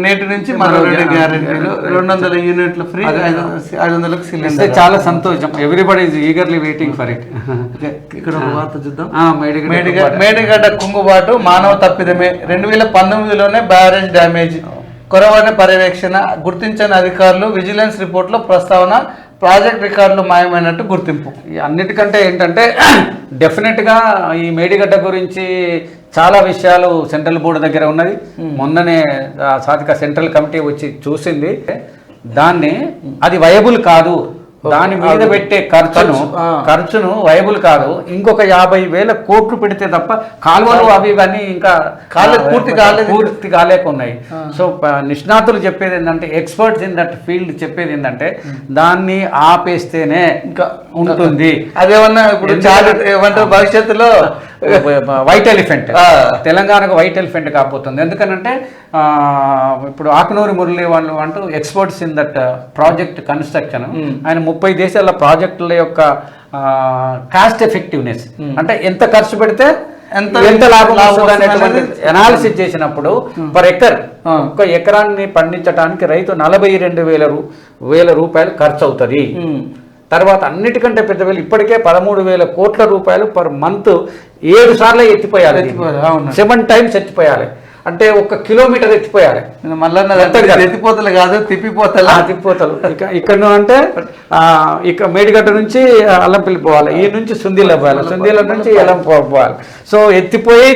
నేటి నుంచి మరో 2 గ్యారెంటీలు, 200 యూనిట్లు ఫ్రీ, 500లకు సిలిండర్. చాలా సంతోషం. Everybody is eagerly waiting for it. ఇక్కడ ఒక వార్త చూద్దాం. మేడిగడ్డ కుంగుబాటు మానవ తప్పిదమే, 2019లోనే బ్యారేజ్ డ్యామేజ్, కొరవని పర్యవేక్షణ, గుర్తించని అధికారులు, విజిలెన్స్ రిపోర్ట్లో ప్రస్తావన, ప్రాజెక్ట్ రికార్డులు మాయమైనట్టు గుర్తింపు. అన్నిటికంటే ఏంటంటే డెఫినెట్గా ఈ మేడిగడ్డ గురించి చాలా విషయాలు సెంట్రల్ బోర్డు దగ్గర ఉన్నది. మొన్ననే సాధిక సెంట్రల్ కమిటీ వచ్చి చూసింది దాన్ని. అది వయబుల్ కాదు, దాని మీద పెట్టే ఖర్చును వయబుల్ కాదు. ఇంకొక 50,000 కోట్లు పెడితే తప్ప కాలువలు అవి ఇవన్నీ ఇంకా పూర్తి కాలేకున్నాయి. సో నిష్ణాతులు చెప్పేది ఏంటంటే, ఎక్స్పర్ట్స్ ఇన్ దట్ ఫీల్డ్ చెప్పేది ఏంటంటే, దాన్ని ఆపేస్తేనే ఇంకా ఉంటుంది. అదేమన్నా ఇప్పుడు ఏమంటారు భవిష్యత్తులో వైట్ ఎలిఫెంట్, తెలంగాణకు వైట్ ఎలిఫెంట్ కాబోతుంది. ఎందుకనంటే ఇప్పుడు ఆకునూరి మురళి వాళ్ళు అంటూ experts in that project construction, ఆయన 30 దేశాల ప్రాజెక్టుల యొక్క కాస్ట్ ఎఫెక్టివ్నెస్ అంటే ఎంత ఖర్చు పెడితే ఎంత లాభం వస్తుంది అనాలిసిస్ చేసినప్పుడు పర్ ఎకర్, ఒక ఎకరాన్ని పండించడానికి రైతు 42,000 రూపాయలు ఖర్చు అవుతుంది. తర్వాత అన్నిటికంటే పెద్ద వేలు ఇప్పటికే 13,000 కోట్ల రూపాయలు పర్ మంత్ 7 సార్లు ఎత్తిపోయాలి, 7 times ఎత్తిపోయాలి. అంటే 1 కిలోమీటర్ ఎత్తిపోయాలి. మళ్ళీ ఎత్తిపోతలు కాదు, తిప్పిపోతలు. ఇక్కడ అంటే ఇక మేడిగడ్డ నుంచి అల్లంపల్లి పోవాలి, ఈ నుంచి సుందీల పోవాలి, సుందీల నుంచి ఎలం పోవాలి. సో ఎత్తిపోయి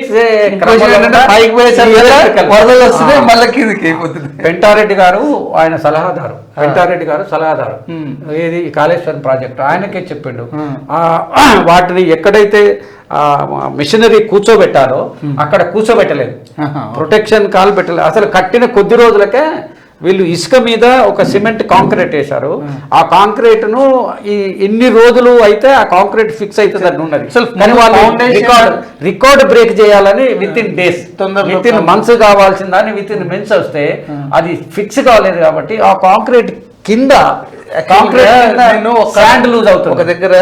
మళ్ళీ కిందకి అయిపోతుంది. పెంటారెడ్డి గారు ఆయన సలహాదారు, ఏది కాళేశ్వరం ప్రాజెక్టు ఆయనకే చెప్పిండు. వాటిని ఎక్కడైతే మిషనరీ కూర్చోబెట్టారో అక్కడ కూర్చోబెట్టలేదు, ప్రొటెక్షన్ కాల్ పెట్టలేదు. అసలు కట్టిన కొద్ది రోజులకే వీళ్ళు ఇసుక మీద ఒక సిమెంట్ కాంక్రీట్ వేశారు. ఆ కాంక్రీట్ ను ఎన్ని రోజులు అయితే ఆ కాంక్రీట్ ఫిక్స్ అవుతుంది ఉన్నది. రికార్డ్ బ్రేక్ చేయాలని with in days, with in months కావాల్సిన దాన్ని విత్ ఇన్ మంత్స్ వస్తే అది ఫిక్స్ కాలేదు. కాబట్టి ఆ కాంక్రీట్ కింద శాండ్ లూజ్ అవుతుంది. ఒక దగ్గర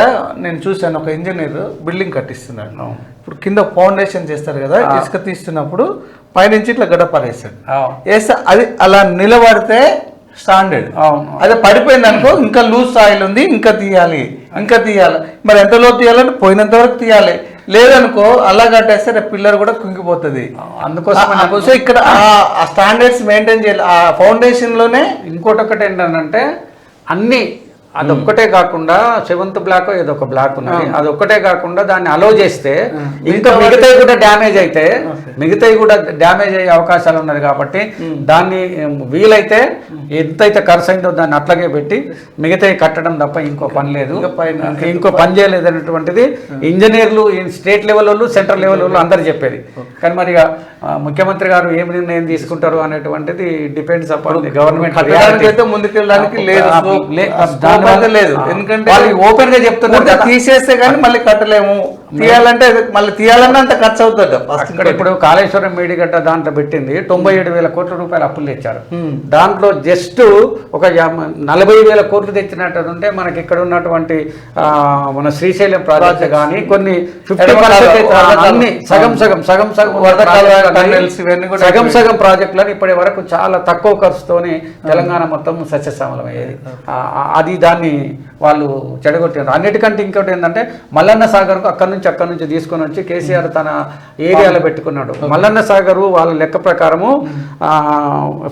నేను చూశాను, ఒక ఇంజనీర్ బిల్డింగ్ కట్టిస్తున్నాడు. ఇప్పుడు కింద ఫౌండేషన్ చేస్తారు కదా, ఇసుక తీస్తున్నప్పుడు పైనుంచి ఇట్లా గడపరేస్తాడు. వేస్తే అది అలా నిలబడితే స్టాండర్డ్. అదే పడిపోయింది అనుకో, ఇంకా లూజ్ సాయిల్ ఉంది, ఇంకా తీయాలి. మరి ఎంతలో తీయాలంటే పోయినంత వరకు తీయాలి. లేదనుకో అలా కట్టేస్తే రేపు పిల్లర్ కూడా కుంగిపోతుంది. అందుకోసం ఇక్కడ ఆ స్టాండర్డ్స్ మెయింటైన్ చేయాలి ఆ ఫౌండేషన్ లోనే. ఇంకోటి ఏంటంటే అన్ని అదొక్కటే కాకుండా 7th బ్లాక్ ఏదో ఒక బ్లాక్ ఉన్నది, అదొక్కటే కాకుండా దాన్ని అలో చేస్తే ఇంకా మిగతాయి కూడా డ్యామేజ్ అయ్యే అవకాశాలు ఉన్నది. కాబట్టి దాన్ని వీలైతే ఎంతైతే ఖర్చు అయిందో దాన్ని అట్లాగే పెట్టి మిగతాయి కట్టడం తప్ప ఇంకో పని లేదు, ఇంకో పని చేయలేదు అనేటువంటిది ఇంజనీర్లు స్టేట్ లెవెల్ వాళ్ళు, సెంట్రల్ లెవెల్ వాళ్ళు అందరు చెప్పేది. కానీ మరి ముఖ్యమంత్రి గారు ఏం నిర్ణయం తీసుకుంటారు అనేటువంటిది డిపెండ్స్ అపాన్ ది గవర్నమెంట్. ముందుకెళ్ళడానికి లేదు, ఎందుకంటే ఓపెన్ గా చెప్తున్నారు తీసేస్తే కానీ మళ్ళీ కట్టలేము, తీయాలన్నా అంత ఖర్చు అవుతుంది. అక్కడ ఇప్పుడు కాళేశ్వరం మేడిగడ్డ దాంట్లో పెట్టింది 97,000 కోట్ల రూపాయలు అప్పులు తెచ్చారు. దాంట్లో జస్ట్ ఒక 40,000 కోట్లు తెచ్చినట్టు ఉంటే మనకి ఇక్కడ ఉన్నటువంటి మన శ్రీశైలం ప్రాజెక్ట్ కానీ కొన్ని 50% అన్ని సగం ప్రాజెక్టులను ఇప్పటి వరకు చాలా తక్కువ ఖర్చుతోని తెలంగాణ మొత్తం సస్యశ్యామలం అయ్యేది. అది దాన్ని వాళ్ళు చెడగొట్టారు. అన్నిటికంటే ఇంకోటి ఏంటంటే మల్లన్న సాగర్కు అక్కడి నుంచి తీసుకొని వచ్చి కేసీఆర్ తన ఏరియాలో పెట్టుకున్నాడు. మల్లన్న సాగరు వాళ్ళ లెక్క ప్రకారము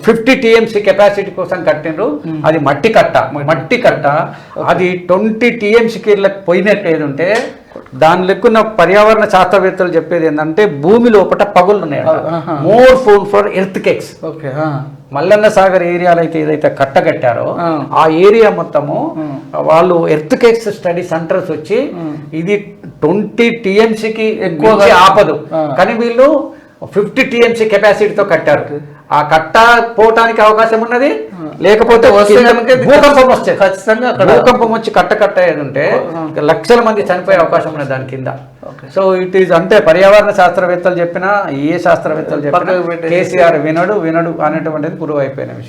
50 TMC కెపాసిటీ కోసం కట్టిండ్రు. అది మట్టి కట్ట. అది 20 TMCకి పోయినట్టు ఏదంటే దాని లెక్కున్న పర్యావరణ శాస్త్రవేత్తలు చెప్పేది ఏంటంటే భూమి లోపల పగులు ఉన్నాయి, more phone for earth cakes. Mallanna Sagar ఏరియాలో అయితే ఏదైతే కట్టగట్టారో ఆ ఏరియా మొత్తము వాళ్ళు ఎర్త్ కేక్స్ స్టడీ సెంటర్స్ వచ్చి ఇది 20 TMCకి ఎక్కువగా ఆపదు, కానీ వీళ్ళు 50 TMC కెపాసిటీతో కట్టారు. ఆ కట్ట పోవటానికి అవకాశం ఉన్నది, లేకపోతే భూకంపం వచ్చి కట్ట ఏదంటే లక్షల మంది చనిపోయే అవకాశం ఉన్నది దాని కింద. సో ఇట్ ఈజ్ అంటే పర్యావరణ శాస్త్రవేత్తలు చెప్పినా ఏ శాస్త్రవేత్తలు చెప్పినా కేసీఆర్ వినడు అనేటువంటిది ప్రూవ్ అయిపోయిన విషయం.